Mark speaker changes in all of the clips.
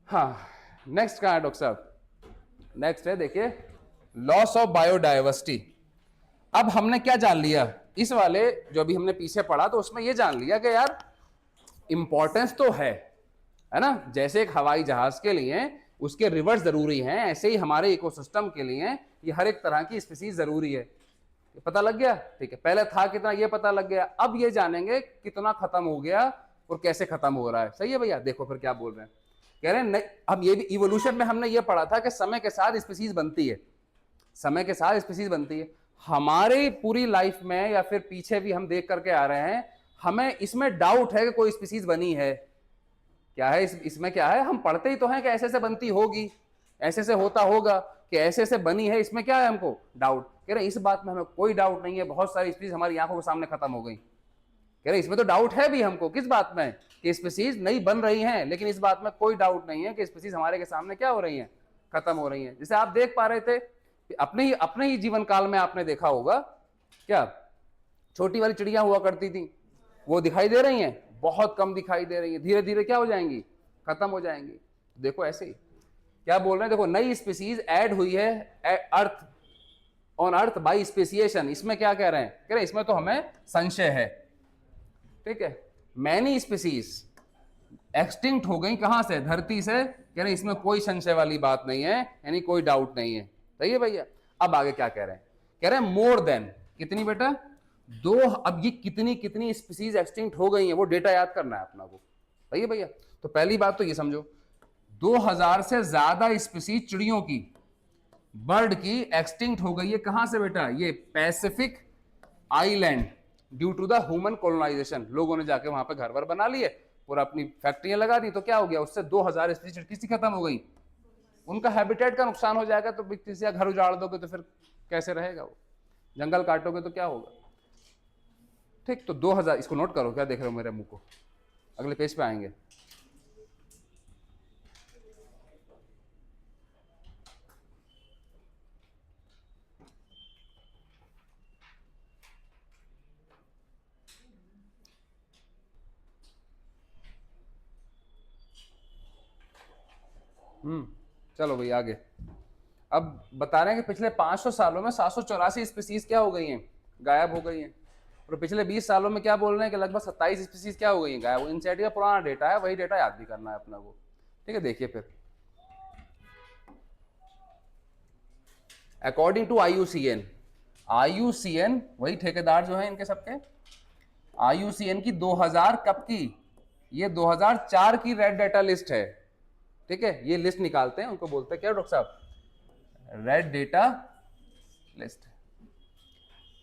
Speaker 1: हाँ, नेक्स्ट कहाँ है डॉक्टर साहब? नेक्स्ट है देखिए लॉस ऑफ बायोडाइवर्सिटी। अब हमने क्या जान लिया इस वाले जो अभी हमने पीछे पढ़ा, तो उसमें ये जान लिया कि यार इंपॉर्टेंस तो है ना, जैसे एक हवाई जहाज के लिए उसके रिवर्स जरूरी हैं, ऐसे ही हमारे इकोसिस्टम के लिए ये हर एक तरह की स्पीसीज जरूरी है। ये पता लग गया, ठीक है। पहले था कितना ये पता लग गया, अब ये जानेंगे कितना खत्म हो गया और कैसे खत्म हो रहा है। सही है भैया? देखो फिर क्या बोल रहे हैं, कह रहे हैं अब ये भी इवोल्यूशन में हमने ये पढ़ा था कि समय के साथ स्पीसीज बनती है, समय के साथ स्पीसीज बनती है। हमारी पूरी लाइफ में या फिर पीछे भी हम देख करके आ रहे हैं, हमें इसमें डाउट है कि कोई स्पीसीज बनी है क्या है। इसमें क्या है, हम पढ़ते ही तो हैं कि ऐसे से बनती होगी, ऐसे से होता होगा, कि ऐसे से बनी है, इसमें क्या है हमको डाउट। कह रहे इस बात में हमें कोई डाउट नहीं है, बहुत सारी स्पीसीज हमारी आंखों के सामने खत्म हो गई। कह रहे इसमें तो डाउट है भी हमको, किस बात में, कि स्पीसीज नई बन रही हैं, लेकिन इस बात में कोई डाउट नहीं है कि स्पीसीज हमारे के सामने क्या हो रही हैं, खत्म हो रही हैं। जैसे आप देख पा रहे थे अपने ही जीवन काल में आपने देखा होगा, क्या छोटी वाली चिड़िया हुआ करती थी, वो दिखाई दे रही हैं, बहुत कम दिखाई दे रही है, धीरे धीरे क्या हो जाएंगी, खत्म हो जाएंगी। देखो ऐसे ही क्या बोल रहे हैं, देखो नई स्पीसीज ऐड हुई है earth on earth by speciation. इसमें क्या कह रहे हैं, कह रहे हैं इसमें तो हमें संशय है, ठीक है। मैनी स्पीसीज एक्सटिंक्ट हो गई, कहां से, धरती से। कह रहे हैं इसमें कोई संशय वाली बात नहीं है, यानी कोई डाउट नहीं है। सही है भैया? अब आगे क्या कह रहे हैं, कह रहे हैं मोर देन कितनी बेटा, दो। अब ये कितनी कितनी स्पीसीज एक्सटिंक्ट हो गई हैं, वो डेटा याद करना है अपना को। सही है भैया? तो पहली बात तो ये समझो, 2000 से ज्यादा स्पीसीज चिड़ियों की, बर्ड की एक्सटिंक्ट हो गई है। कहां से बेटा, ये pacific island, due to the human colonisation. लोगों ने जाके वहां पे घर वर बना लिए, पूरा अपनी फैक्ट्रियां लगा दी, तो क्या हो गया, उससे 2000 स्पीसीज किसी खत्म हो गई। उनका हैबिटेट का नुकसान हो जाएगा, तो किसी का घर उजाड़ दोगे तो फिर कैसे रहेगा वो, जंगल काटोगे तो क्या होगा। ठीक, तो 2000, इसको नोट करो, क्या देख रहे हो मेरे मुंह को, अगले पेज पे आएंगे। चलो भाई आगे। अब बता रहे हैं कि पिछले 500 सालों में 784 स्पीसीज क्या हो गई हैं, गायब हो गई हैं। और पिछले 20 सालों में क्या बोल रहे हैं कि लगभग 27 स्पीसीज क्या हो गई हैं, गायब। इनसेट का पुराना डेटा है, वही डेटा याद भी करना है अपना को, ठीक है। देखिए फिर अकॉर्डिंग टू IUCN, IUCN वही ठेकेदार जो है इनके सबके, IUCN की 2000 कब की, ये 2004 की रेड डेटा लिस्ट है, ठीक है। ये लिस्ट निकालते हैं, उनको बोलते हैं क्या डॉक्टर साहब, रेड डेटा लिस्ट,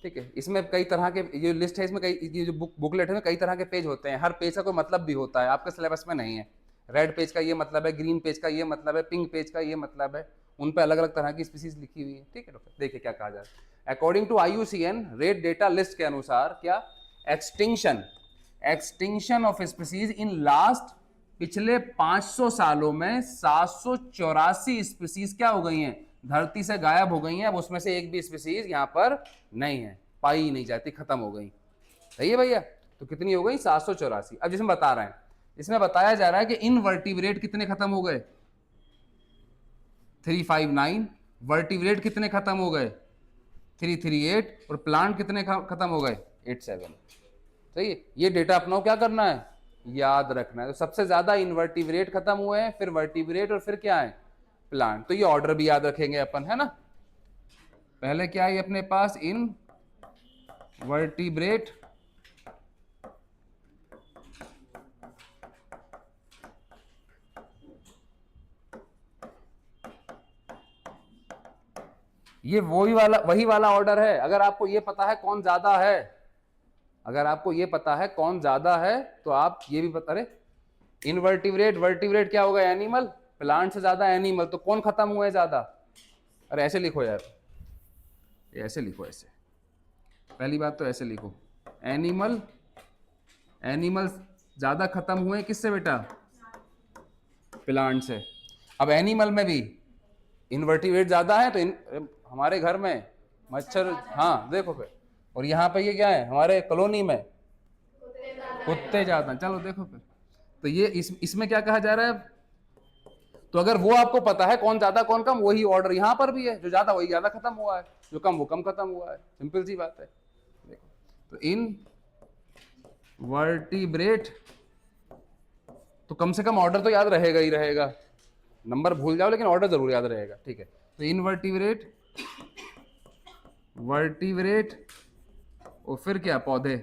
Speaker 1: ठीक है। इसमें कई तरह के, ये लिस्ट है, इसमें कई, ये जो बुकलेट है कई तरह के पेज होते हैं, हर पेज का कोई मतलब भी होता है, आपके सिलेबस में नहीं है। रेड पेज का ये मतलब है, ग्रीन पेज का ये मतलब है, पिंक पेज का ये मतलब है, उन पर अलग अलग तरह की स्पीसीज लिखी हुई है, ठीक है डॉक्टर। देखिए क्या कहा जाए, according to IUCN red data list के अनुसार क्या, extinction, extinction of species in last, पिछले 500 सालों में 784 स्पीसीज क्या हो गई हैं, धरती से गायब हो गई हैं। अब उसमें से एक भी स्पीसीज यहां पर नहीं है, पाई नहीं जाती, खत्म हो गई। सही है भैया? तो कितनी हो गई, 784। अब जिसमें बता रहे हैं, इसमें बताया जा रहा है कि इनवर्टिब्रेट कितने खत्म हो गए, 359। वर्टिब्रेट कितने खत्म हो गए, 338। और प्लांट कितने खत्म हो गए, 87। सही है? ये डेटा अपना क्या करना है, याद रखना है। तो सबसे ज्यादा इनवर्टिब्रेट खत्म हुए हैं, फिर वर्टिब्रेट, और फिर क्या है, प्लांट। तो ये ऑर्डर भी याद रखेंगे अपन, है ना। पहले क्या है अपने पास, इन वर्टिब्रेट, ये वही वाला ऑर्डर है। अगर आपको ये पता है कौन ज्यादा है, अगर आपको ये पता है कौन ज्यादा है, तो आप ये भी पता रहे, इनवर्टिब्रेट, वर्टिब्रेट क्या होगा, एनिमल, प्लांट से ज्यादा एनिमल, तो कौन खत्म हुए ज्यादा। अरे ऐसे लिखो यार, ऐसे लिखो, ऐसे, पहली बात तो ऐसे लिखो, एनिमल, एनिमल ज्यादा खत्म हुए किससे बेटा, प्लांट से। अब एनिमल में भी इनवर्टिब्रेट ज्यादा है, तो हमारे घर में मच्छर, हाँ देखो फिर, और यहाँ पे ये क्या है, हमारे कॉलोनी में कुत्ते ज्यादा। चलो देखो फिर, तो ये इसमें क्या कहा जा रहा है, तो अगर वो आपको पता है कौन ज्यादा कौन कम, वही ऑर्डर यहां पर भी है, जो ज्यादा वही ज्यादा खत्म हुआ है, जो कम वो कम खत्म हुआ है, सिंपल सी बात है। देखो तो इन वर्टिब्रेट तो कम से कम ऑर्डर तो याद रहेगा ही रहेगा, नंबर भूल जाओ लेकिन ऑर्डर जरूर याद रहेगा, ठीक है। तो इनवर्टिब्रेट, वर्टिब्रेट और फिर क्या, पौधे,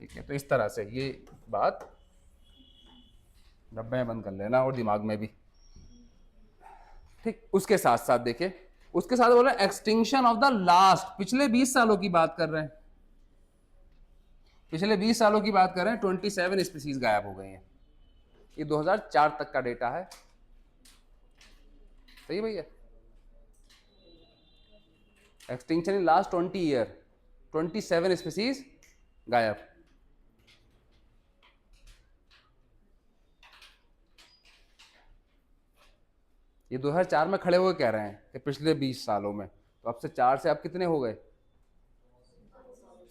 Speaker 1: ठीक है। तो इस तरह से ये बात डब्बे में बंद कर लेना और दिमाग में भी, ठीक। उसके साथ साथ देखिए, उसके साथ बोल रहे हैं एक्सटिंक्शन ऑफ द लास्ट, पिछले 20 सालों की बात कर रहे हैं, पिछले 20 सालों की बात कर रहे हैं, 27 स्पीसीज गायब हो गई हैं। ये 2004 तक का डेटा है, सही भैया। Extinction in last 20 year, 27 species गायब। ये 2004 में खड़े हुए कह रहे हैं कि पिछले 20 सालों में, तो अब से 4 से अब कितने हो गए,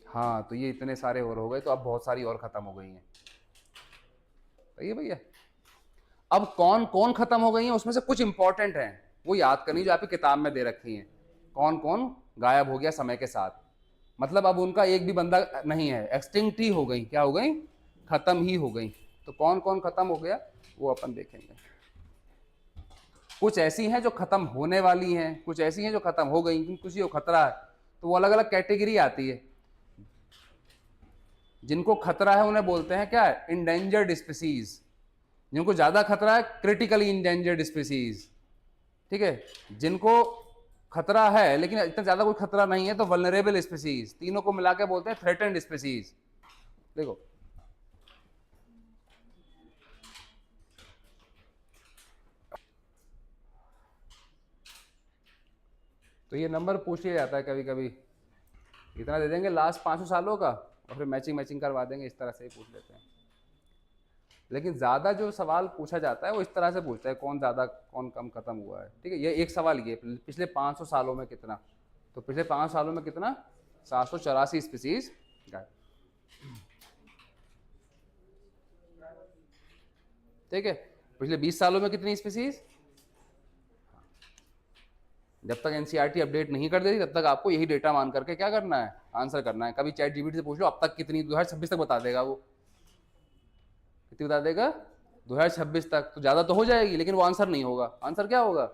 Speaker 1: हाँ, तो ये इतने सारे और हो गए, तो अब बहुत सारी और खत्म हो गई हैं, सही है भैया। अब कौन कौन खत्म हो गई हैं, उसमें से कुछ इंपॉर्टेंट हैं, वो याद करनी जो आपकी किताब में दे रखी हैं, कौन कौन गायब हो गया समय के साथ, मतलब अब उनका एक भी बंदा नहीं है, एक्सटिंक्ट ही हो गई, क्या हो गई, खत्म ही हो गई। तो कौन कौन खत्म हो गया वो अपन देखेंगे। कुछ ऐसी हैं जो खत्म होने वाली हैं, कुछ ऐसी हैं जो खत्म हो गई, कुछ को खतरा है, तो वो अलग अलग कैटेगरी आती है। जिनको खतरा है उन्हें बोलते हैं क्या, इंडेंजर्ड स्पीसीज। जिनको ज्यादा खतरा है, क्रिटिकली इंडेंजर्ड स्पीसीज, ठीक है। जिनको खतरा है लेकिन इतना ज्यादा कोई खतरा नहीं है, तो वल्नरेबल स्पीसीज। तीनों को मिला के बोलते हैं थ्रेटेंड स्पीसीज। देखो तो ये नंबर पूछ लिया जाता है कभी कभी, इतना दे देंगे लास्ट 500 सालों का और फिर मैचिंग करवा देंगे, इस तरह से ही पूछ लेते हैं। लेकिन ज़्यादा जो सवाल पूछा जाता है वो इस तरह से पूछता है, कौन ज़्यादा कौन कम खत्म हुआ है, ठीक है। ये एक सवाल ये पिछले 500 सालों में कितना, तो पिछले 5 सालों में कितना, 784 स्पीसीज गायब, ठीक है। पिछले 20 सालों में कितनी स्पीसीज, जब तक एनसीईआरटी अपडेट नहीं कर देती तब तक आपको यही डेटा मान करके क्या करना है, आंसर करना है। कभी चैट जीपीटी से पूछ लो अब तक कितनी, 2026 तक बता देगा वो, कितनी बता देगा, 2026 तक। तो ज्यादा तो हो जाएगी लेकिन वो आंसर नहीं होगा, आंसर क्या होगा,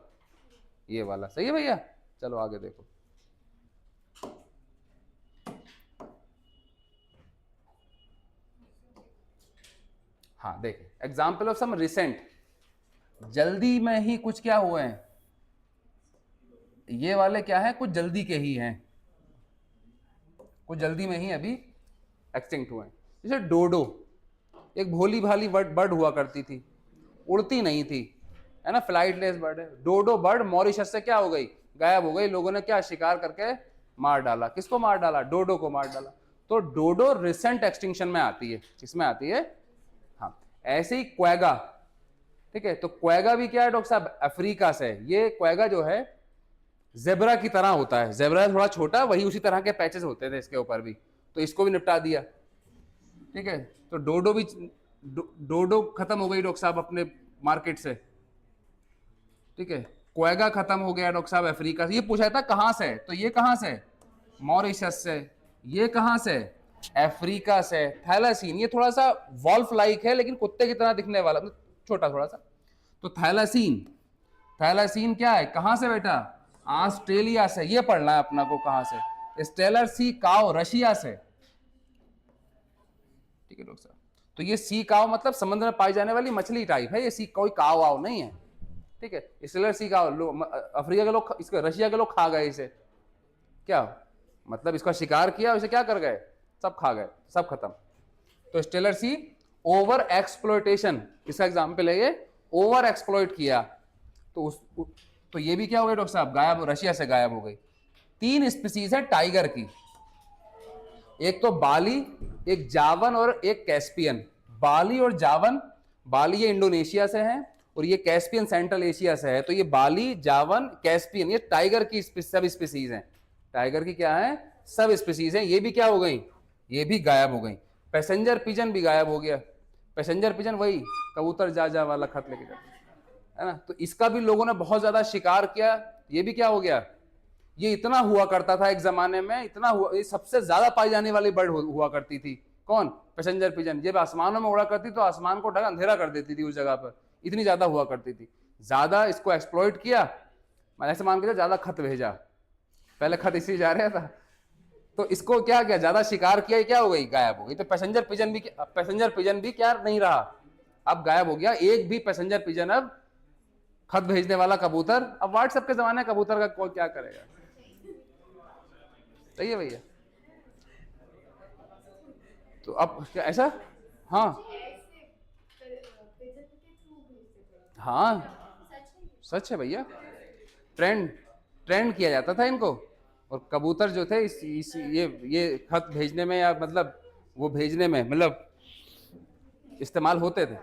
Speaker 1: ये वाला, सही है भैया। चलो आगे देखो, हाँ देखिए एग्जाम्पल ऑफ सम रिसेंट, जल्दी में ही कुछ क्या हुए हैं, ये वाले क्या है, कुछ जल्दी के ही हैं, कुछ जल्दी में ही अभी एक्सटिंक्ट हुए हैं। जैसे डोडो, एक भोली भाली बर्ड हुआ करती थी, उड़ती नहीं थी, है ना, फ्लाइटलेस बर्ड है। डोडो बर्ड मॉरिशस से क्या हो गई, गायब हो गई। लोगों ने क्या शिकार करके मार डाला, किसको मार डाला, डोडो को मार डाला। तो डोडो रिसेंट एक्सटिंक्शन में आती है, किसमें आती है, हाँ। ऐसे ही क्वेगा, ठीक है। तो क्वेगा भी क्या है डॉक्टर साहब, अफ्रीका से। ये क्वेगा जो है जेब्रा की तरह होता है, जेब्रा थोड़ा छोटा, वही उसी तरह के पैचेस होते थे इसके ऊपर भी, तो इसको भी निपटा दिया, ठीक है। तो डोडो भी, डोडो खत्म हो गई डॉक्टर साहब अपने मार्केट से, ठीक है। क्वेगा खत्म हो गया डॉक्टर साहब अफ्रीका से। ये पूछा था कहां से, तो ये कहां से, मॉरिशस से। ये कहां से, अफ्रीका से। थैलासीन, ये थोड़ा सा वॉल्फ लाइक है लेकिन कुत्ते की तरह दिखने वाला, छोटा थोड़ा सा। तो थैलासीन, थैलासीन क्या है, कहां से बेटा, ऑस्ट्रेलिया से। ये पढ़ना है अपना को, कहां से, स्टेलर सी काओ, रशिया से, ठीक है डॉक्टर साहब। तो ये सी काओ मतलब समुद्र में पाई जाने वाली मछली टाइप है, ये सी कोई काओ वाओ नहीं है, ठीक है। स्टेलर सी काओ, अफ्रीका के लोग, इसको रशिया के लोग खा गए इसे, क्या मतलब, इसका शिकार किया, इसे क्या कर गए, सब खा गए, सब खत्म। तो स्टेलर सी ओवर एक्सप्लोइटेशन, इसका एग्जाम्पल है ये, ओवर एक्सप्लोइट किया, तो तो ये भी क्या हो गया डॉक्टर साहब, गायब, रशिया से गायब हो गई। 3 स्पीसीज है टाइगर की, एक तो बाली, एक जावन और एक कैस्पियन। बाली और जावन, बाली ये इंडोनेशिया से है और ये कैस्पियन सेंट्रल एशिया से है। तो ये बाली, जावन, कैस्पियन, ये टाइगर की सब स्पीसीज हैं, टाइगर की क्या है, सब स्पीसीज हैं। ये भी क्या हो गई, ये भी गायब हो गई। पैसेंजर पिजन भी गायब हो गया, पैसेंजर पिजन वही कबूतर जा जा वाला खत लेके जाता है ना। तो इसका भी लोगों ने बहुत ज्यादा शिकार किया। ये भी क्या हो गया, ये इतना हुआ करता था एक जमाने में, इतना हुआ, ये सबसे ज्यादा पाई जाने वाली बर्ड हुआ करती थी। कौन? Passenger pigeon. जब आसमानों में उड़ा करती तो आसमान को ढक अंधेरा कर देती थी उस जगह पर, इतनी ज्यादा हुआ करती थी। ज्यादा इसको एक्सप्लॉइट किया, ऐसे मान के ज्यादा खत भेजा, पहले खत इसी जा रहा था, तो इसको क्या किया, ज्यादा शिकार किया, क्या हो गई, गायब हो गई। तो पैसेंजर पिजन भी क्या नहीं रहा, अब गायब हो गया। एक भी पैसेंजर पिजन, अब खत भेजने वाला कबूतर, अब व्हाट्सएप के जमाने कबूतर का कोई क्या करेगा। सही है भैया। तो अब क्या ऐसा, हाँ हाँ सच है भैया, ट्रेंड किया जाता था इनको। और कबूतर जो थे ये खत भेजने में, या मतलब वो भेजने में, मतलब इस्तेमाल होते थे।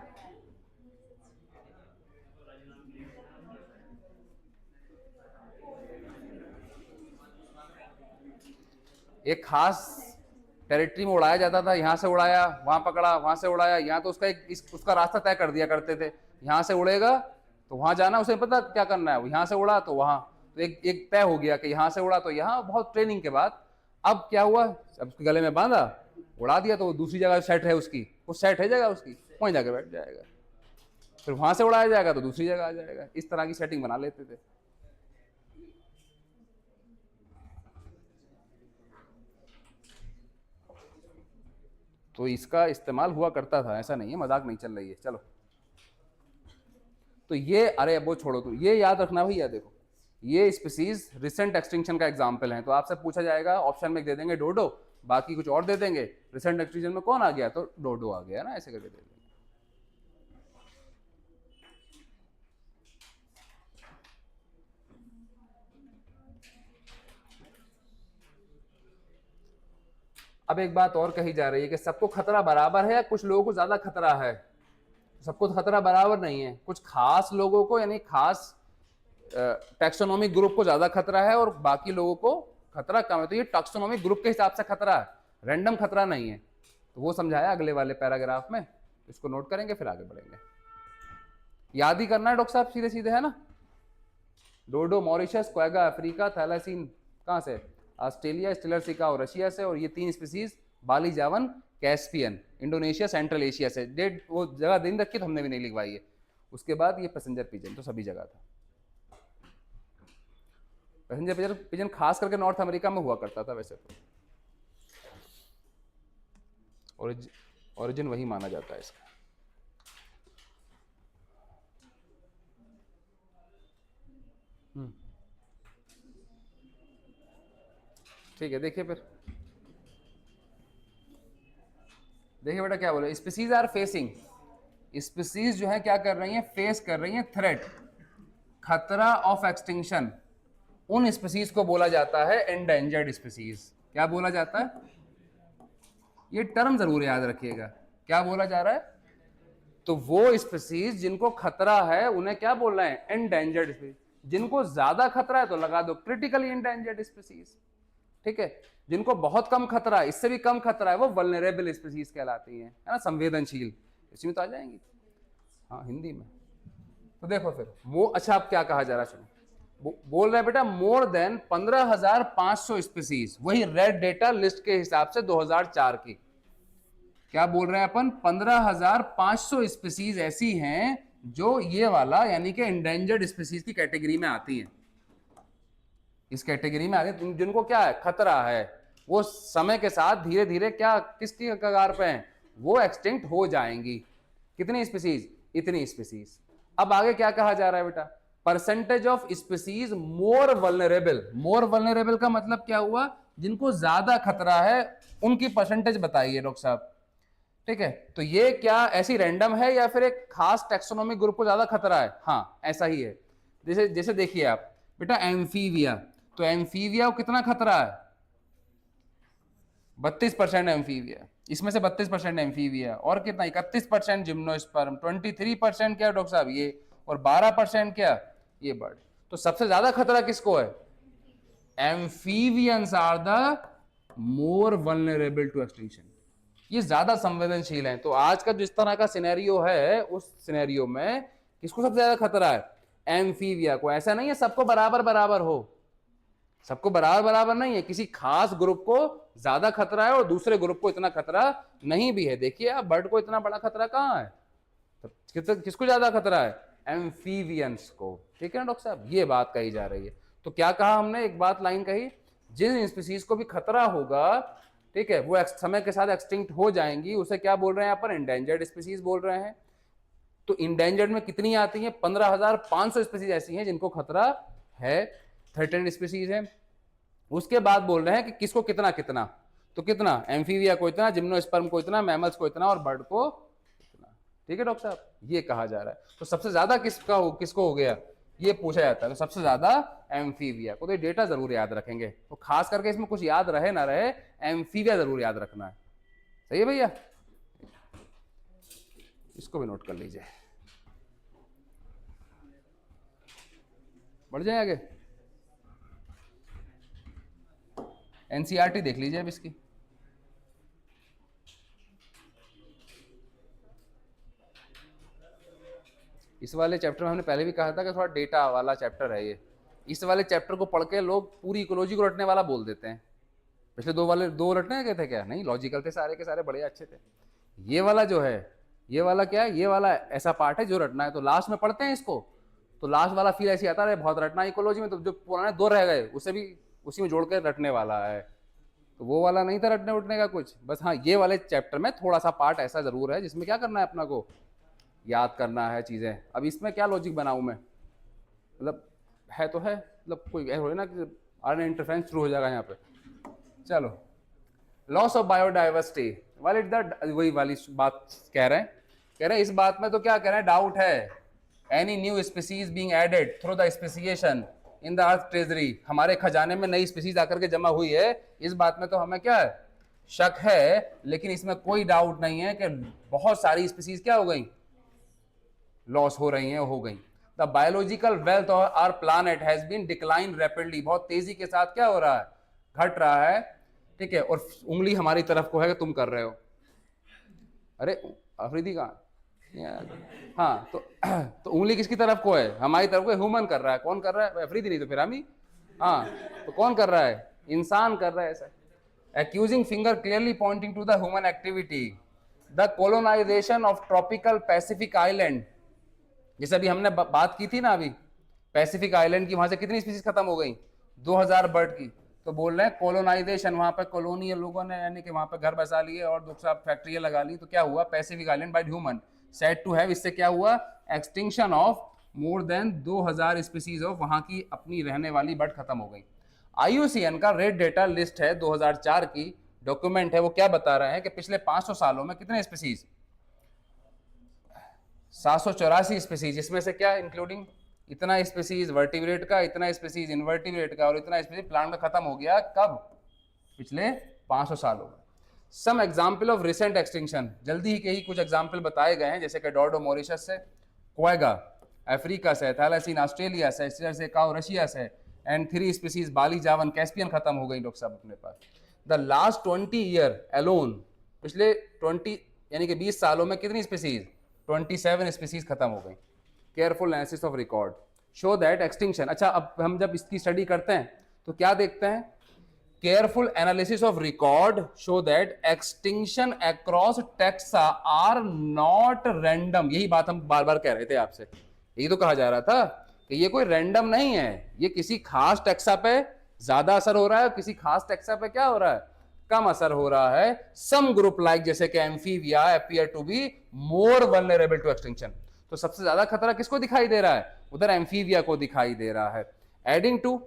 Speaker 1: एक खास टेरिटरी में उड़ाया जाता था, यहाँ से उड़ाया वहां पकड़ा, वहां से उड़ाया यहाँ, तो उसका उसका रास्ता तय कर दिया करते थे। यहाँ से उड़ेगा तो वहां जाना, उसे पता क्या करना है, यहाँ से उड़ा तो वहां, तो एक तय हो गया कि यहाँ से उड़ा तो यहाँ। बहुत ट्रेनिंग के बाद अब क्या हुआ, अब उसके गले में बांधा, उड़ा दिया, तो वो दूसरी जगह सेट है उसकी, वो सेट है जगह उसकी, वहीं जाकर बैठ जाएगा। फिर वहां से उड़ाया जाएगा तो दूसरी जगह आ जाएगा। इस तरह की सेटिंग बना लेते थे। तो इसका इस्तेमाल हुआ करता था, ऐसा नहीं है, मजाक नहीं चल रही है। चलो, तो ये, अरे वो छोड़ो, तो ये याद रखना भैया, देखो ये स्पीसीज रिसेंट एक्सटिंक्शन का एग्जाम्पल है। तो आपसे पूछा जाएगा, ऑप्शन में दे देंगे डोडो, बाकी कुछ और दे देंगे, रिसेंट एक्सटिंक्शन में कौन आ गया, तो डोडो आ गया ना, ऐसे करके दे देंगे। अब एक बात और कही जा रही है कि सबको खतरा बराबर है या कुछ लोगों को ज्यादा खतरा है। सबको तो खतरा बराबर नहीं है, कुछ खास लोगों को, यानी खास टैक्सोनॉमिक ग्रुप को ज्यादा खतरा है और बाकी लोगों को खतरा कम है। तो ये टैक्सोनॉमिक ग्रुप के हिसाब से खतरा है, रैंडम खतरा नहीं है। तो वो समझाया अगले वाले पैराग्राफ में, इसको नोट करेंगे फिर आगे बढ़ेंगे। याद ही करना है डॉक्टर साहब, सीधे सीधे, है ना। डोडो मॉरिशस, क्वेगा अफ्रीका, थैलासीन कहाँ से, ऑस्ट्रेलिया, स्टिलर सिका और रशिया से, और ये 3 स्पीसीज बाली जावन कैस्पियन, इंडोनेशिया, सेंट्रल एशिया से। डेट वो जगह दिन रखी तो हमने भी नहीं लिखवाई है। उसके बाद ये पैसेंजर पिजन तो सभी जगह था। पैसेंजर पिजन खास करके नॉर्थ अमेरिका में हुआ करता था वैसे तो, ओरिजिन वही माना जाता है इसका। ठीक है, देखिए फिर, देखिए बेटा क्या बोले, स्पीसीज आर फेसिंग, स्पीसीज जो है क्या कर रही हैं, फेस कर रही हैं थ्रेट, खतरा ऑफ एक्सटिंक्शन। उन स्पीसीज को बोला जाता है एंडेंजर्ड स्पीसीज। क्या बोला जाता है, ये टर्म जरूर याद रखिएगा, क्या बोला जा रहा है, तो वो स्पीसीज जिनको खतरा है उन्हें क्या बोल रहे हैं, एंडेंजर्ड स्पीसीज। जिनको ज्यादा खतरा है तो लगा दो क्रिटिकली एंडेंजर्ड स्पीसीज। ठीक है, जिनको बहुत कम खतरा है, इससे भी कम खतरा है, वो वल्नरेबल स्पीसीज कहलाती हैं, है ना, संवेदनशील, इसमें तो आ जाएंगी, हाँ हिंदी में। तो देखो फिर वो, अच्छा अब क्या कहा जा रहा है सुनो, बोल रहा है बेटा मोर देन 15,500 स्पीसीज, वही रेड डेटा लिस्ट के हिसाब से 2004 की। क्या बोल रहे हैं अपन, 15,500 स्पीसीज ऐसी हैं जो ये वाला यानी कि एंडेंजर्ड स्पीसीज की कैटेगरी में आती हैं, इस कैटेगरी में आती हैं, जिनको क्या है, खतरा है, वो समय के साथ धीरे धीरे क्या, किसकी कगार पे हैं, वो एक्सटिंक्ट हो जाएंगी। कितनी स्पीसीज, इतनी स्पीसीज। अब आगे क्या कहा जा रहा है बेटा, percentage of species more vulnerable. More vulnerable का मतलब क्या हुआ, जिनको ज्यादा खतरा है उनकी परसेंटेज बताइए डॉक्टर साहब। ठीक है, तो ये क्या ऐसी रैंडम है या फिर एक खास टैक्सोनॉमिक ग्रुप को ज्यादा खतरा है, हाँ ऐसा ही है। जैसे जैसे देखिए आप बेटा, एम्फीबिया, तो एम्फीबिया को कितना खतरा है, 32% एम्फीबिया, इसमें से 32% एम्फीबिया, और कितना 31% जिम्नोस्पर्म, 23% क्या डॉक्टर साहब ये, और 12% क्या ये बर्ड। तो सबसे ज्यादा खतरा किसको है, amphibians are the more vulnerable to extinction. ये ज्यादा संवेदनशील हैं। तो आज का जिस तरह का सिनेरियो है, उस सिनेरियो में किसको सबसे ज्यादा खतरा है? एम्फीबिया को। ऐसा नहीं है सबको बराबर बराबर हो, सबको बराबर बराबर नहीं है, किसी खास ग्रुप को ज्यादा खतरा है और दूसरे ग्रुप को इतना खतरा नहीं भी है। देखिए आप, बर्ड को इतना बड़ा खतरा कहाँ है, तो किसको ज्यादा खतरा है? एम्फीबियंस को। ठीक है ना डॉक्टर साहब, ये बात कही जा रही है। तो क्या कहा हमने, एक बात लाइन कही, जिन स्पीसीज को भी खतरा होगा, ठीक है, वो समय के साथ एक्सटिंक्ट हो जाएंगी, उसे क्या बोल रहे हैं यहाँ पर? इंडेंजर्ड स्पीसीज बोल रहे हैं। तो इंडेंजर्ड में कितनी आती है? 15,500 स्पीसीज ऐसी हैं जिनको खतरा है, थ्रेटेंड स्पीसीज है। उसके बाद बोल रहे हैं कि किसको कितना कितना, तो कितना? एम्फीबिया को इतना, जिम्नोस्पर्म को इतना, मैमल्स को इतना और बर्ड को इतना। ठीक है डॉक्टर साहब, ये कहा जा रहा है। तो सबसे ज्यादा किसको हो गया, ये पूछा जाता है। तो सबसे ज्यादा एम्फीबिया को। तो ये डेटा जरूर याद रखेंगे, तो खास करके इसमें कुछ याद रहे ना रहे, एम्फीबिया जरूर याद रखना है। सही है भैया, इसको भी नोट कर लीजिए। बढ़ जाए आगे, एनसीईआरटी देख लीजिए अब इसकी। इस वाले चैप्टर में हमने पहले भी कहा था कि थोड़ा डेटा वाला चैप्टर है ये। इस वाले चैप्टर को पढ़ के लोग पूरी इकोलॉजी को रटने वाला बोल देते हैं। पिछले दो रटने गए थे क्या? नहीं, लॉजिकल थे सारे के सारे, बड़े अच्छे थे। ये वाला जो है, ये वाला क्या है? ये वाला ऐसा पार्ट है जो रटना है। तो लास्ट में पढ़ते हैं इसको, तो लास्ट वाला फील ऐसी आता है बहुत रटना इकोलॉजी में, तो जो पुराने दो रह गए उसे भी उसी में जोड़ के रटने वाला है। तो वो वाला नहीं था रटने उठने का कुछ, बस हाँ ये वाले चैप्टर में थोड़ा सा पार्ट ऐसा जरूर है जिसमें क्या करना है, अपना को याद करना है चीजें। अब इसमें क्या लॉजिक बनाऊं मैं, मतलब है तो है, मतलब कोई हो ना कि आरएनए इंटरफेरेंस शुरू हो जाएगा यहाँ पे। चलो, लॉस ऑफ बायोडाइवर्सिटी, वही वाली बात कह रहे हैं इस बात में। तो क्या कह रहे हैं? डाउट है, any new species being added through the speciation in the earth treasury, हमारे खजाने में नई स्पीसीज आकर के जमा हुई है, इस बात में तो हमें क्या है? शक है। लेकिन इसमें कोई डाउट नहीं है कि बहुत सारी स्पीसीज क्या हो गई? लॉस हो रही हैं, हो गई। The biological wealth of our planet has been decline rapidly, बहुत तेजी के साथ क्या हो रहा है? घट रहा है। ठीक है, और उंगली हमारी तरफ को है कि तुम कर रहे हो। अरे अफरीदी कहाँ? हाँ, तो उंगली किसकी तरफ को है? हमारी तरफ को। ह्यूमन कर रहा है। कौन कर रहा है? अफरीदी नहीं तो फिर हम ही। हाँ, तो कौन कर रहा है? इंसान कर रहा है ऐसा। Accusing finger clearly pointing to the human activity, the colonisation of tropical pacific island, जैसे अभी हमने बात की थी ना अभी पैसिफिक आइलैंड की, वहां से कितनी स्पीसीज खत्म हो गई? 2000 बर्ड की। तो बोल रहे हैं कोलोनाइजेशन, वहां पर कॉलोनियल लोगों ने यानी कि वहां पर घर बसा लिए और दूसरा फैक्ट्रियां लगा ली। तो क्या हुआ? Pacific island by human said to have, इससे क्या हुआ? Extinction of more than 2000 species of वहां की अपनी रहने वाली बर्ड खत्म हो गई। IUCN का रेड डेटा लिस्ट है 2004 की डॉक्यूमेंट है, वो क्या बता रहे हैं कि पिछले 500 सालों में कितने स्पीसीज? 784 स्पीसीज। इसमें से क्या इंक्लूडिंग इतना स्पीसीज वर्टिब्रेट का, इतना स्पीसीज इनवर्टिब्रेट का और इतना स्पीसीज प्लांट का खत्म हो गया। कब? पिछले 500 सालों में। Some example of recent extinction, जल्दी ही के ही कुछ एग्जाम्पल बताए गए हैं, जैसे कि डॉर्डो मॉरिशस से, क्वेगा अफ्रीका से, थैलासीन ऑस्ट्रेलिया से, काउ रशिया से, एंड 3 स्पीसीज बाली जावन कैस्पियन खत्म हो गई डॉक्टर साहब अपने पास। द लास्ट 20 ईयर अलोन, पिछले 20 यानी कि 20 सालों में कितनी स्पीसीज? 27 स्पीसीज खत्म हो गई। Careful analysis of record show that extinction. अच्छा, अब हम जब इसकी स्टडी करते हैं तो क्या देखते हैं? Careful analysis of record show that extinction across taxa are not random. यही बात हम बार बार कह रहे थे आपसे, यही तो कहा जा रहा था कि ये कोई रैंडम नहीं है, ये किसी खास टैक्सा पे ज्यादा असर हो रहा है, किसी खास टैक्सा पे क्या हो रहा है? कम असर हो रहा है। सम ग्रुप लाइक जैसे कि amphibia appear to be more vulnerable to extinction. तो सबसे ज्यादा खतरा किसको दिखाई दे रहा है? उधर एम्फीबिया को दिखाई दे रहा है। एडिंग टू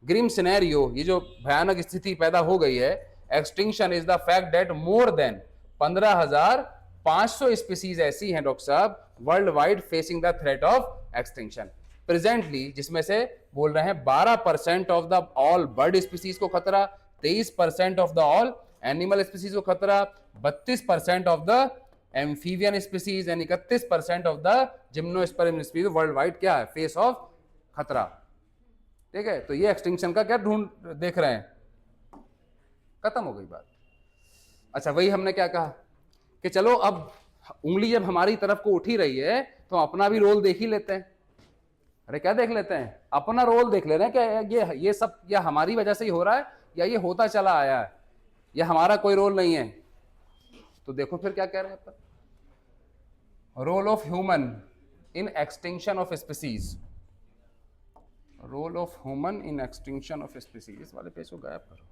Speaker 1: ग्रीम सिनेरियो, ये जो भयानक स्थिति पैदा हो गई है, extinction is the fact that more than 15,500 species ऐसी हैं डॉक्टर साहब world wide facing the threat of extinction presently, जिसमें से बोल रहे हैं 12% of the all bird species को खतरा, 23% of the all animal species को खतरा, 32% of the amphibian species and 31% of the gymnosperm species world wide क्या है? फेस ऑफ खतरा। ठीक है, तो ये एक्सटिंक्शन का क्या ढूंढ देख रहे हैं? खत्म हो गई बात। अच्छा, वही हमने क्या कहा कि चलो अब उंगली जब हमारी तरफ को उठी रही है तो अपना भी रोल देख ही लेते हैं। अरे क्या देख लेते हैं? अपना रोल देख ले रहे हैं कि ये सब या हमारी वजह से ही हो रहा है या ये होता चला आया है, या हमारा कोई रोल नहीं है। तो देखो फिर क्या कह रहे हैं अपन, role of human in extinction of species, role of human in extinction of species. इस वाले पेज को गायब करो।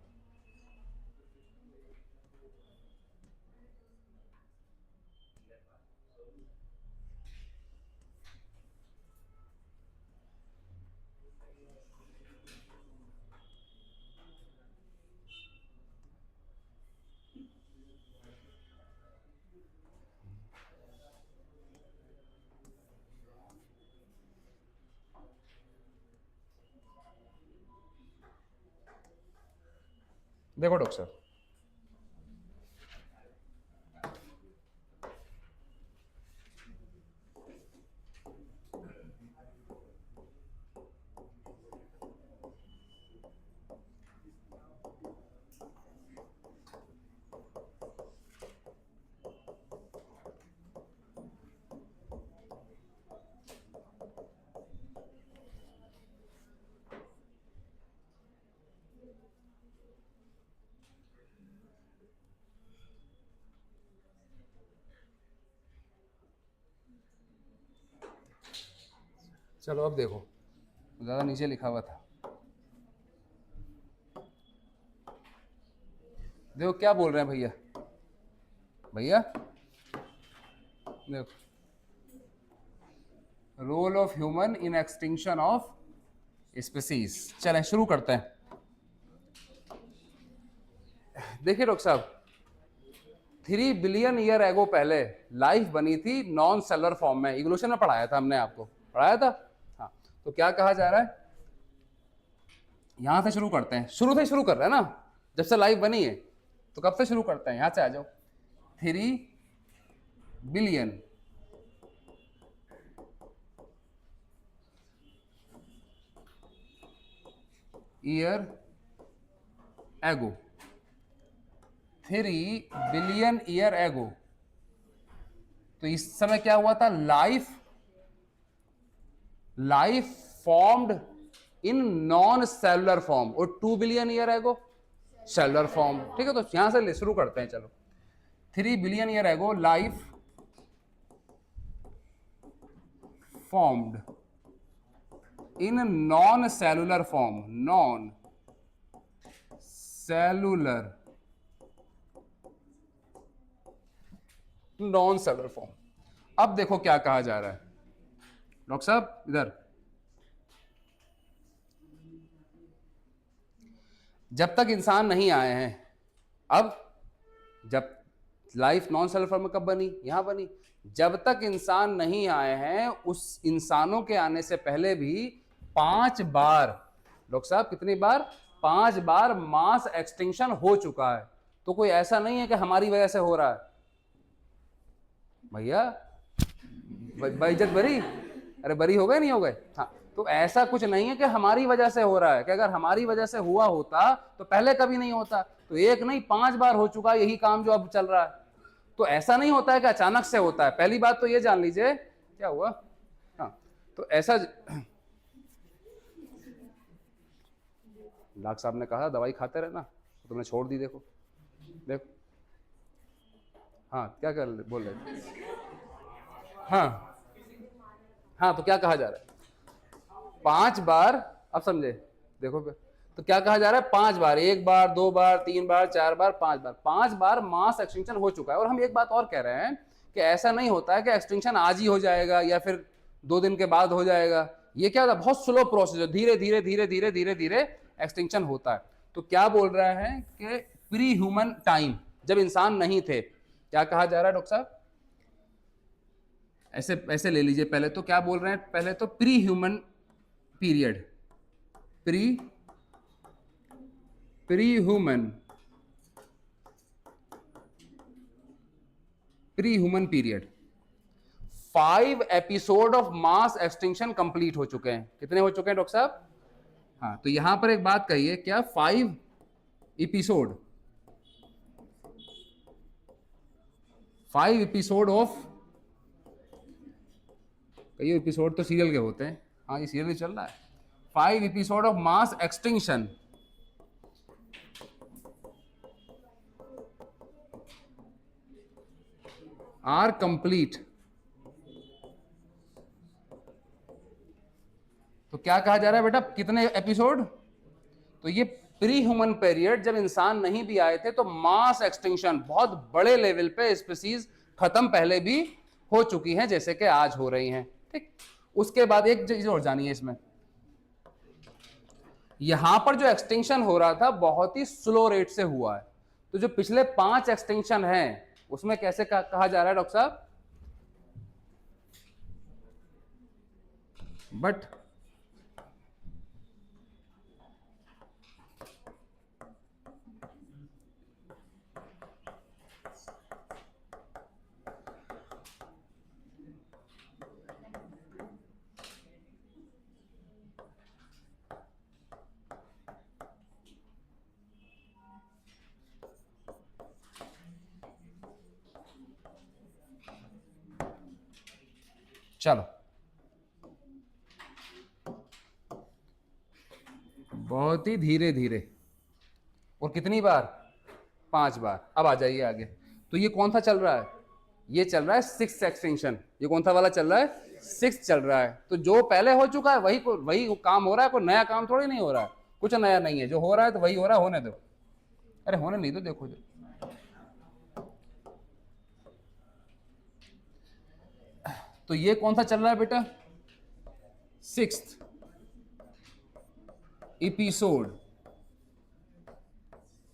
Speaker 1: देखो डॉक्टर साहब, चलो अब देखो, ज्यादा नीचे लिखा हुआ था, देखो क्या बोल रहे हैं भैया। भैया देखो, role of human in extinction of species. चलें शुरू करते हैं। देखिए डॉक्टर साहब, 3 बिलियन ईयर एगो पहले लाइफ बनी थी नॉन सेलुलर फॉर्म में। इवोल्यूशन में पढ़ाया था हमने, आपको पढ़ाया था। हाँ, तो क्या कहा जा रहा है, यहां से शुरू करते हैं। शुरू से ही शुरू कर रहे हैं ना, जब से लाइफ बनी है तो कब से शुरू करते हैं, यहां से आ जाओ। 3 billion year ago, 3 billion year ago. तो इस समय क्या हुआ था, life formed in non cellular form, और 2 billion year ago cellular form. ठीक है, तो यहां से शुरू करते हैं। चलो, 3 billion year ago life formed in non cellular form, non cellular non cellular form. अब देखो क्या कहा जा रहा है डॉक्टर साहब, इधर जब तक इंसान नहीं आए हैं, अब जब लाइफ नॉन सेलुलर फॉर्म में कब बनी, यहां बनी। जब तक इंसान नहीं आए हैं, उस इंसानों के आने से पहले भी 5 बार, डॉक्टर साहब कितनी बार, 5 बार मास एक्सटिंक्शन हो चुका है। तो कोई ऐसा नहीं है कि हमारी वजह से हो रहा है। भैया बेइज्जत बरी, अरे बरी हो गए नहीं हो गए। हाँ, तो ऐसा कुछ नहीं है कि हमारी वजह से हो रहा है, कि अगर हमारी वजह से हुआ होता तो पहले कभी नहीं होता। तो एक नहीं 5 बार हो चुका यही काम जो अब चल रहा है। तो ऐसा नहीं होता है कि अचानक से होता है। पहली बात तो ये जान लीजिए। क्या हुआ, हाँ, तो ऐसा डॉक्टर साहब ने कहा दवाई खाते रहना, तो तुमने छोड़ दी। देखो देखो, हाँ क्या कर बोल रहे थे, हाँ हाँ, तो क्या कहा जा रहा है, 5 बार। अब समझे, देखो तो क्या कहा जा रहा है, 5 बार, 1 बार 2 बार 3 बार 4 बार 5 बार, 5 बार मास एक्सटिंक्शन हो चुका है। और हम एक बात और कह रहे हैं कि ऐसा नहीं होता है कि एक्सटिंक्शन आज ही हो जाएगा या फिर 2 दिन के बाद हो जाएगा। ये क्या होता है, बहुत स्लो प्रोसेस है, धीरे धीरे धीरे धीरे धीरे धीरे एक्सटिंक्शन होता है। तो क्या बोल रहा है कि प्री ह्यूमन टाइम, जब इंसान नहीं थे, क्या कहा जा रहा है डॉक्टर साहब, ऐसे ऐसे ले लीजिए। पहले तो क्या बोल रहे हैं, पहले तो pre human period, pre human period. 5 episode of mass extinction complete हो चुके हैं। कितने हो चुके हैं डॉक्टर साहब, हाँ, तो यहां पर एक बात कहिए, क्या 5 5 एपिसोड ऑफ, कई एपिसोड तो सीरियल के होते हैं, हाँ ये सीरियल चल रहा है। 5 episode of mass extinction are complete. तो क्या कहा जा रहा है बेटा, कितने एपिसोड? तो ये प्री ह्यूमन पीरियड, जब इंसान नहीं भी आए थे, तो मास एक्सटिंक्शन बहुत बड़े लेवल पे स्पीसीज खत्म पहले भी हो चुकी हैं, जैसे कि आज हो रही हैं। ठीक, उसके बाद एक चीज और जानिए इसमें, यहां पर जो एक्सटिंक्शन हो रहा था बहुत ही स्लो रेट से हुआ है। तो जो पिछले 5 एक्सटिंक्शन हैं उसमें कैसे कहा जा रहा है डॉक्टर साहब? बट चलो, बहुत ही धीरे धीरे, और कितनी बार? 5 बार। अब आ जाइए आगे। तो ये कौन सा चल रहा है? ये चल रहा है 6th एक्सटेंशन। ये कौन सा वाला चल रहा है? 6th चल रहा है। तो जो पहले हो चुका है वही काम हो रहा है, कोई नया काम थोड़ी नहीं हो रहा है, कुछ नया नहीं है, जो हो रहा है तो वही हो रहा है, होने दो। अरे होने नहीं दो, देखो जो। तो ये कौन सा चल रहा है बेटा? 6th episode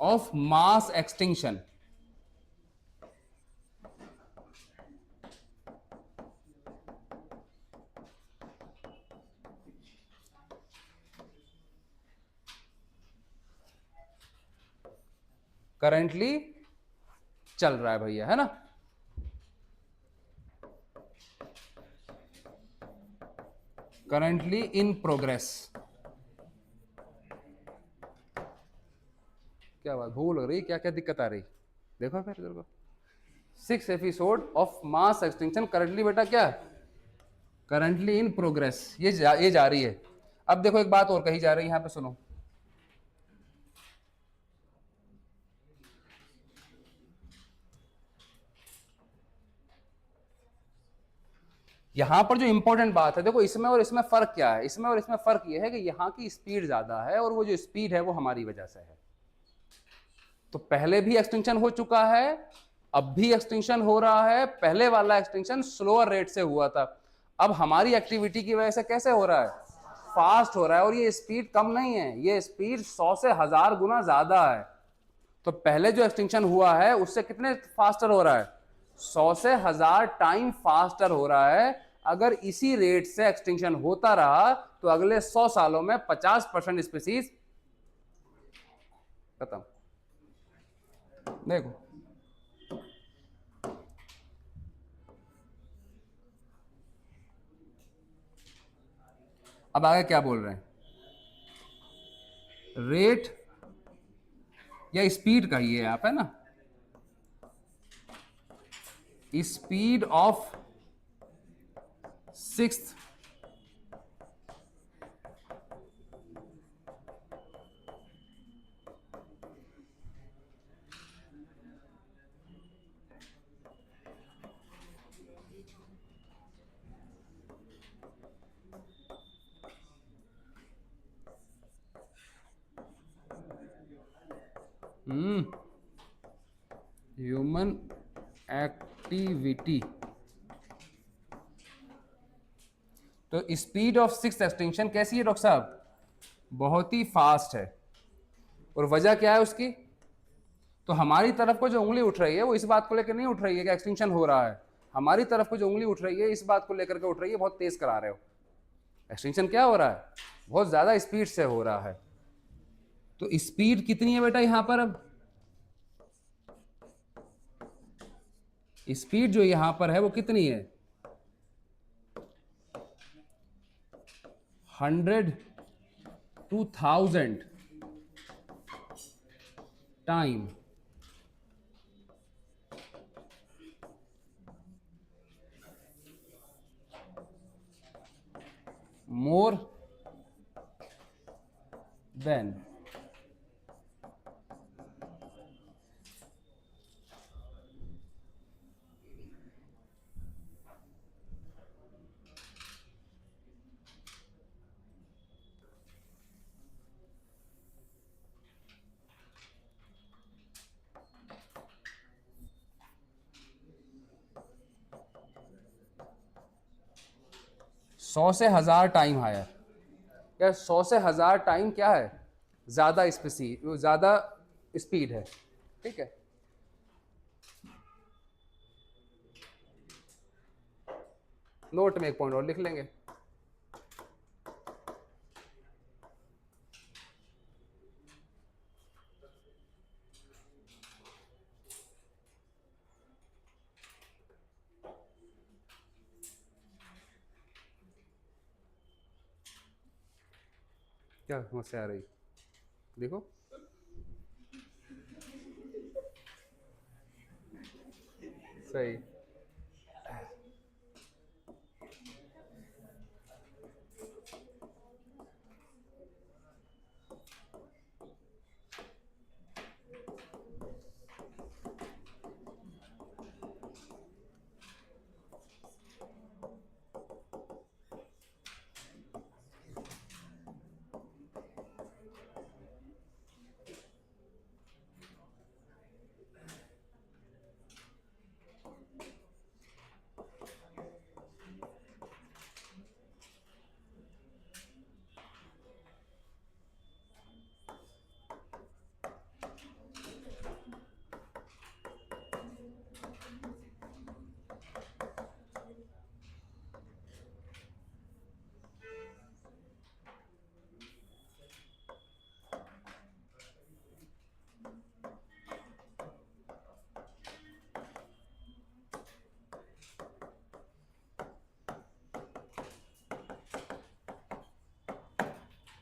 Speaker 1: of mass extinction. Currently चल रहा है भैया, है ना? Currently in progress. क्या बात, भूल हो रही, क्या क्या दिक्कत आ रही? देखो फिर इधर को, 6th episode of mass extinction currently बेटा क्या? Currently in progress. ये जारी है। अब देखो एक बात और कही जा रही है यहां पे, सुनो। यहां पर जो इंपॉर्टेंट बात है, देखो इसमें और इसमें फर्क क्या है? इसमें और इसमें फर्क ये है कि यहां की स्पीड ज्यादा है, और वो जो स्पीड है वो हमारी वजह से है। तो पहले भी एक्सटिंक्शन हो चुका है, अब भी एक्सटिंक्शन हो रहा है। पहले वाला एक्सटिंक्शन स्लोअर रेट से हुआ था, अब हमारी एक्टिविटी की वजह से कैसे हो रहा है? फास्ट हो रहा है। और ये स्पीड कम नहीं है, ये स्पीड 100 से 1000 गुना ज्यादा है। तो पहले जो एक्सटिंक्शन हुआ है उससे कितने फास्टर हो रहा है? 100 से 1000 टाइम फास्टर हो रहा है। अगर इसी रेट से एक्सटिंक्शन होता रहा तो अगले 100 सालों में 50% स्पीसीज खत्म। देखो अब आगे क्या बोल रहे हैं, रेट या स्पीड कहिए आप, है ना? Speed of 6th human activity. तो स्पीड ऑफ 6th एक्सटिंक्शन कैसी है डॉक्टर साहब? बहुत ही फास्ट है। और वजह क्या है उसकी? तो हमारी तरफ को जो उंगली उठ रही है वो इस बात को लेकर नहीं उठ रही है कि एक्सटिंक्शन हो रहा है। हमारी तरफ को जो उंगली उठ रही है इस बात को लेकर के उठ रही है, बहुत तेज करा रहे हो। एक्सटिंक्शन क्या हो रहा है? बहुत ज्यादा स्पीड से हो रहा है। तो स्पीड कितनी है बेटा यहां पर? अब स्पीड जो यहां पर है वो कितनी है? 100 to 1000 टाइम मोर देन सौ से हजार टाइम हायर। क्या 100 से 1000 टाइम क्या है? ज्यादा स्पीड, ज्यादा स्पीड है। ठीक है, नोट में एक पॉइंट और लिख लेंगे। क्या समस्या आ रही? देखो, सही।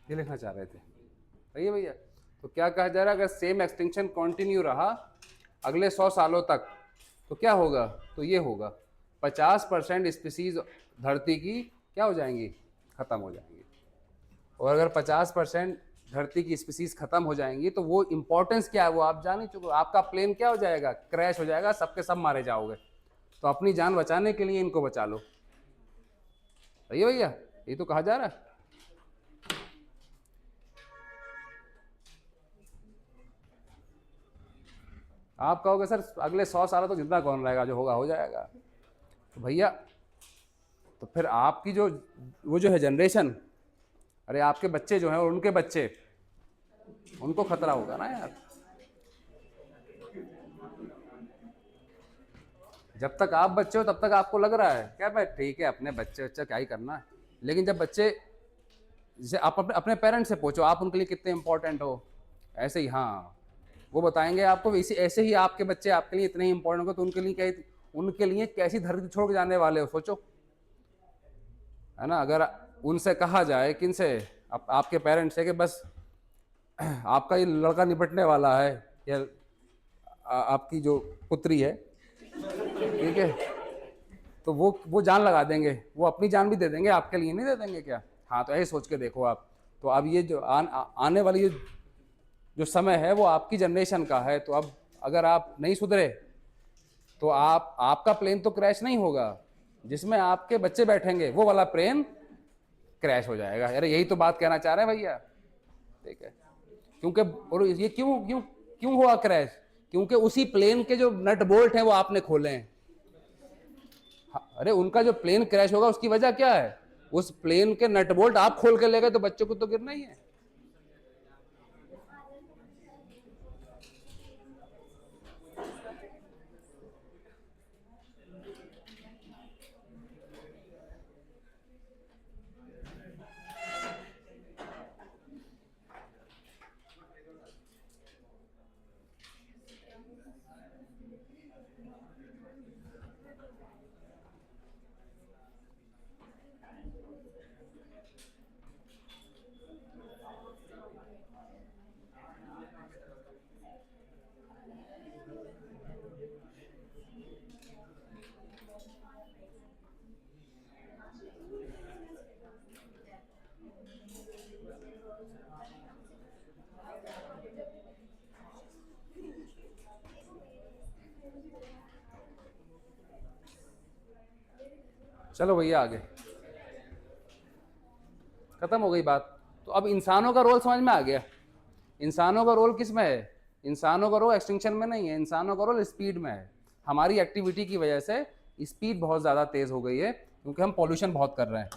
Speaker 1: ये लिखना चाह रहे थे, सही है भैया। तो क्या कहा जा रहा है, अगर सेम एक्सटेंशन कंटिन्यू रहा अगले 100 सालों तक तो क्या होगा? तो ये होगा 50% स्पीसीज धरती की क्या हो जाएंगी? खत्म हो जाएंगी। और अगर 50% धरती की स्पीसीज खत्म हो जाएंगी तो वो इंपॉर्टेंस क्या है वो आप जान ही चुके हो। आपका प्लेन क्या हो जाएगा? क्रैश हो जाएगा, सबके सब मारे जाओगे। तो अपनी जान बचाने के लिए इनको बचा लो। सही है भैया, ये तो कहा जा रहा है। आप कहोगे सर अगले 100 सालों तो जिंदा कौन रहेगा, जो होगा हो जाएगा। तो भैया, तो फिर आपकी जो वो जो है जनरेशन, अरे आपके बच्चे जो हैं और उनके बच्चे, उनको खतरा होगा ना यार। जब तक आप बच्चे हो तब तक आपको लग रहा है क्या भाई ठीक है अपने बच्चे बच्चे क्या ही करना है, लेकिन जब बच्चे, जैसे आप अपने अपने पेरेंट्स से पूछो आप उनके लिए कितने इंपॉर्टेंट हो, ऐसे ही हाँ वो बताएंगे आपको। इसी ऐसे ही आपके बच्चे आपके लिए इतने ही इंपॉर्टेंट होंगे, तो उनके लिए कैसी धरती छोड़ के जाने वाले हो सोचो, है ना। अगर उनसे कहा जाए, किनसे, आपके पेरेंट्स से, कि बस आपका ये लड़का निपटने वाला है या आपकी जो पुत्री है, ठीक है, तो वो जान लगा देंगे, वो अपनी जान भी दे देंगे, आपके लिए नहीं दे देंगे क्या? हाँ, तो ऐसे सोच के देखो आप। तो अब ये जो आने वाली जो समय है वो आपकी जनरेशन का है। तो अब अगर आप नहीं सुधरे तो आपका प्लेन तो क्रैश नहीं होगा, जिसमें आपके बच्चे बैठेंगे वो वाला प्लेन क्रैश हो जाएगा। अरे यही तो बात कहना चाह रहे हैं भैया, ठीक है। क्योंकि और ये क्यों क्यों क्यों हुआ क्रैश? क्योंकि उसी प्लेन के जो नट बोल्ट हैं वो आपने खोले हैं। अरे उनका जो प्लेन क्रैश होगा उसकी वजह क्या है? उस प्लेन के नट बोल्ट आप खोल के ले गए, तो बच्चों को तो गिरना ही है। चलो भैया आगे, खत्म हो गई बात। तो अब इंसानों का रोल समझ में आ गया। इंसानों का रोल किस में है? इंसानों का रोल एक्सटिंक्शन में नहीं है, इंसानों का रोल स्पीड में है। हमारी एक्टिविटी की वजह से स्पीड बहुत ज़्यादा तेज़ हो गई है क्योंकि हम पॉल्यूशन बहुत कर रहे हैं।